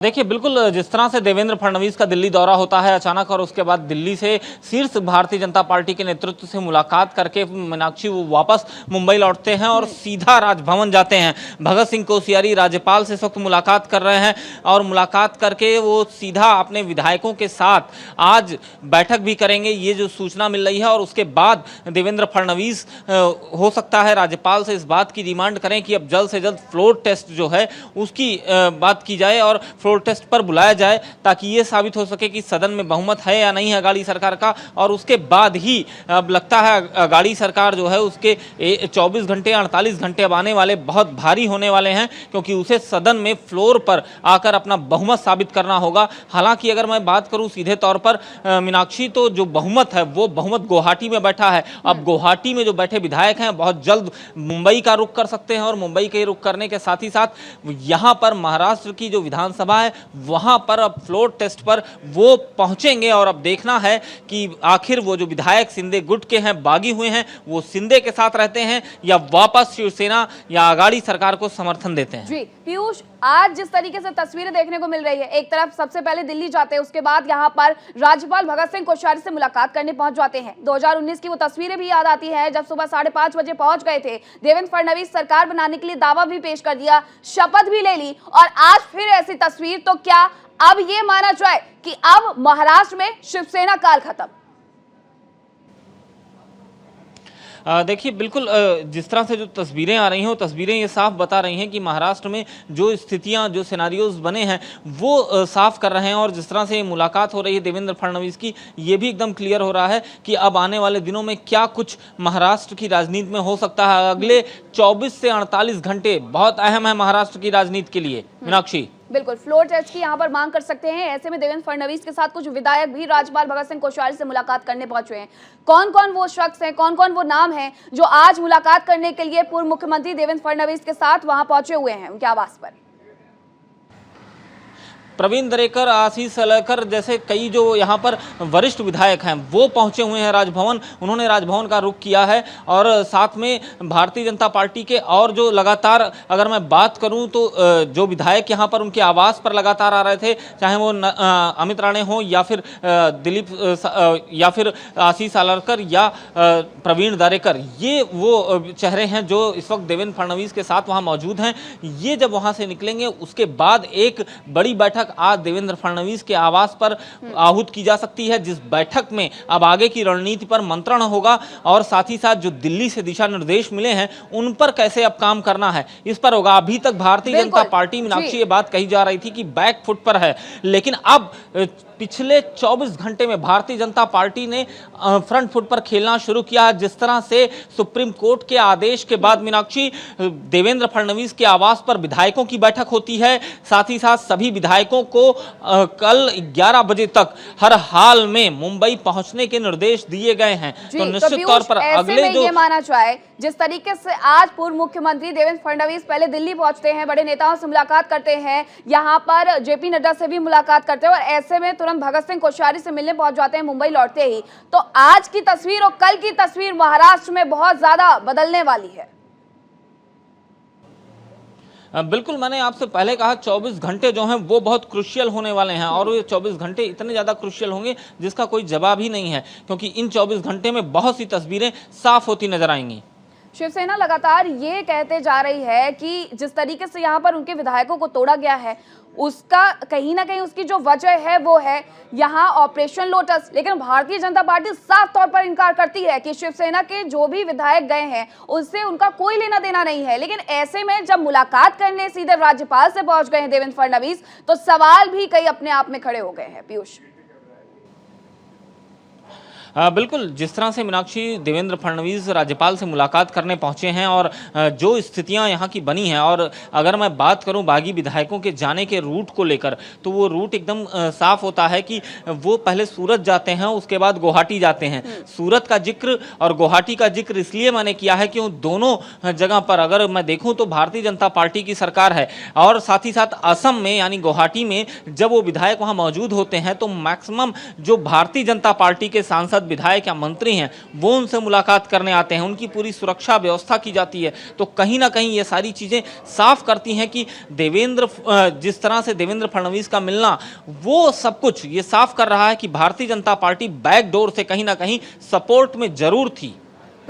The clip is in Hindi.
देखिए बिल्कुल जिस तरह से देवेंद्र फडणवीस का दिल्ली दौरा होता है अचानक और उसके बाद दिल्ली से शीर्ष भारतीय जनता पार्टी के नेतृत्व से मुलाकात करके मीनाक्षी वो वापस मुंबई लौटते हैं और सीधा राजभवन जाते हैं। भगत सिंह कोश्यारी राज्यपाल से इस वक्त मुलाकात कर रहे हैं और मुलाकात करके वो सीधा अपने विधायकों के साथ आज बैठक भी करेंगे, ये जो सूचना मिल रही है। और उसके बाद देवेंद्र फडणवीस हो सकता है राज्यपाल से इस बात की डिमांड करें कि अब जल्द से जल्द फ्लोर टेस्ट जो है उसकी बात की जाए और फ्लोर टेस्ट पर बुलाया जाए ताकि ये साबित हो सके कि सदन में बहुमत है या नहीं है अघाड़ी सरकार का। और उसके बाद ही अब लगता है अघाड़ी सरकार जो है उसके 24 घंटे 48 घंटे अब आने वाले बहुत भारी होने वाले हैं, क्योंकि उसे सदन में फ्लोर पर आकर अपना बहुमत साबित करना होगा। हालांकि अगर मैं बात करूं सीधे तौर पर मीनाक्षी, तो जो बहुमत है वो बहुमत गुवाहाटी में बैठा है। अब गुवाहाटी में जो बैठे विधायक हैं बहुत जल्द मुंबई का रुख कर सकते हैं और मुंबई के रुख करने के साथ ही साथ यहाँ पर महाराष्ट्र की जो विधानसभा है वहां पर अब फ्लोर टेस्ट पर वो पहुंचेंगे। और अब देखना है कि आखिर वो जो विधायक शिंदे गुट के हैं, बागी हुए हैं, वो शिंदे के साथ रहते हैं या वापस शिवसेना या अघाड़ी सरकार को समर्थन देते हैं। जी पीयूष, आज जिस तरीके से तस्वीरें देखने को मिल रही है, एक तरफ सबसे पहले दिल्ली जाते हैं, उसके बाद यहाँ पर राज्यपाल भगत सिंह कोश्यारी से मुलाकात करने पहुंच जाते हैं। 2019 की वो तस्वीरें भी याद आती है जब सुबह 5:30 बजे पहुंच गए थे, देवेंद्र फडणवीस सरकार बनाने के लिए दावा भी पेश कर दिया, शपथ भी ले ली, और आज फिर ऐसी तस्वीर। तो क्या अब ये माना जाए कि अब महाराष्ट्र में शिवसेना काल खत्म? देखिए बिल्कुल जिस तरह से जो तस्वीरें आ रही हैं वो तस्वीरें ये साफ बता रही हैं कि महाराष्ट्र में जो स्थितियां, जो सिनेरियोज बने हैं वो साफ कर रहे हैं। और जिस तरह से मुलाकात हो रही है देवेंद्र फडणवीस की, ये भी एकदम क्लियर हो रहा है कि अब आने वाले दिनों में क्या कुछ महाराष्ट्र की राजनीति में हो सकता है। अगले 24 से 48 घंटे बहुत अहम है महाराष्ट्र की राजनीति के लिए। मीनाक्षी, बिल्कुल फ्लोर टेस्ट की यहाँ पर मांग कर सकते हैं। ऐसे में देवेंद्र फडणवीस के साथ कुछ विधायक भी राज्यपाल भगत सिंह कोश्यारी से मुलाकात करने पहुंचे हैं। कौन कौन वो शख्स हैं, कौन कौन वो नाम हैं जो आज मुलाकात करने के लिए पूर्व मुख्यमंत्री देवेंद्र फडणवीस के साथ वहां पहुंचे हुए हैं उनके आवास पर? प्रवीण दरेकर, आशीष सलेकर जैसे कई जो यहाँ पर वरिष्ठ विधायक हैं वो पहुंचे हुए हैं राजभवन। उन्होंने राजभवन का रुख किया है और साथ में भारतीय जनता पार्टी के और जो लगातार अगर मैं बात करूं तो जो विधायक यहाँ पर उनके आवास पर लगातार आ रहे थे, चाहे वो अमित राणे हो या फिर दिलीप या फिर आशीष सलेकर या प्रवीण दरेकर, ये वो चेहरे हैं जो इस वक्त देवेंद्र फडणवीस के साथ वहाँ मौजूद हैं। ये जब वहाँ से निकलेंगे उसके बाद एक बड़ी बैठक आज देवेंद्र फडणवीस के आवास पर आहूत की जा सकती है, जिस बैठक में अब आगे की रणनीति पर मंत्रण होगा और साथ ही साथ जो दिल्ली से दिशा निर्देश मिले हैं उन पर कैसे अब काम करना है इस पर होगा। अभी तक भारतीय जनता पार्टी, मीनाक्षी, ये बात कही जा रही थी कि बैक फुट पर है, लेकिन अब पिछले 24 घंटे में भारतीय जनता पार्टी ने फ्रंट फुट पर खेलना शुरू किया। जिस तरह से सुप्रीम कोर्ट के आदेश के बाद मीनाक्षी देवेंद्र फडणवीस के आवास पर विधायकों की बैठक होती है, साथ ही साथ सभी विधायकों को कल 11 बजे तक हर हाल में मुंबई पहुंचने के निर्देश दिए गए हैं। तो निश्चित तौर पर अगले जो ये माना जाए जिस तरीके से आज पूर्व मुख्यमंत्री देवेंद्र फडणवीस पहले दिल्ली पहुंचते हैं, बड़े नेताओं से मुलाकात करते हैं, यहाँ पर जेपी नड्डा से भी मुलाकात करते हैं और ऐसे में तुरंत भगत सिंह कोश्यारी से मिलने पहुंच जाते हैं मुंबई लौटते ही, तो आज की तस्वीर और कल की तस्वीर महाराष्ट्र में बहुत ज्यादा बदलने वाली है। बिल्कुल, मैंने आपसे पहले कहा 24 घंटे जो हैं वो बहुत क्रुशियल होने वाले हैं और ये 24 घंटे इतने ज़्यादा क्रुशियल होंगे जिसका कोई जवाब ही नहीं है, क्योंकि इन 24 घंटे में बहुत सी तस्वीरें साफ होती नजर आएंगी। शिवसेना लगातार ये कहते जा रही है कि जिस तरीके से यहाँ पर उनके विधायकों को तोड़ा गया है उसका कहीं ना कहीं उसकी जो वजह है वो है यहाँ ऑपरेशन लोटस। लेकिन भारतीय जनता पार्टी साफ तौर पर इनकार करती है कि शिवसेना के जो भी विधायक गए हैं उससे उनका कोई लेना देना नहीं है। लेकिन ऐसे में जब मुलाकात करने सीधे राज्यपाल से पहुंच गए हैं देवेंद्र फडणवीस, तो सवाल भी कई अपने आप में खड़े हो गए हैं। पीयूष, बिल्कुल जिस तरह से मीनाक्षी देवेंद्र फडणवीस राज्यपाल से मुलाकात करने पहुंचे हैं और जो स्थितियां यहां की बनी हैं, और अगर मैं बात करूं बागी विधायकों के जाने के रूट को लेकर, तो वो रूट एकदम साफ होता है कि वो पहले सूरत जाते हैं, उसके बाद गुवाहाटी जाते हैं। सूरत का जिक्र और गुवाहाटी का जिक्र इसलिए मैंने किया है कि दोनों जगह पर अगर मैं देखूं तो भारतीय जनता पार्टी की सरकार है और साथ ही साथ असम में यानी गुवाहाटी में जब वो विधायक वहाँ मौजूद होते हैं तो मैक्सिमम जो भारतीय जनता पार्टी के सांसद सांसद, विधायक या मंत्री हैं वो उनसे मुलाकात करने आते हैं, उनकी पूरी सुरक्षा व्यवस्था की जाती है। तो कहीं ना कहीं ये सारी चीज़ें साफ करती हैं कि जिस तरह से देवेंद्र फडणवीस का मिलना, वो सब कुछ ये साफ कर रहा है कि भारतीय जनता पार्टी बैकडोर से कहीं ना कहीं सपोर्ट में जरूर थी।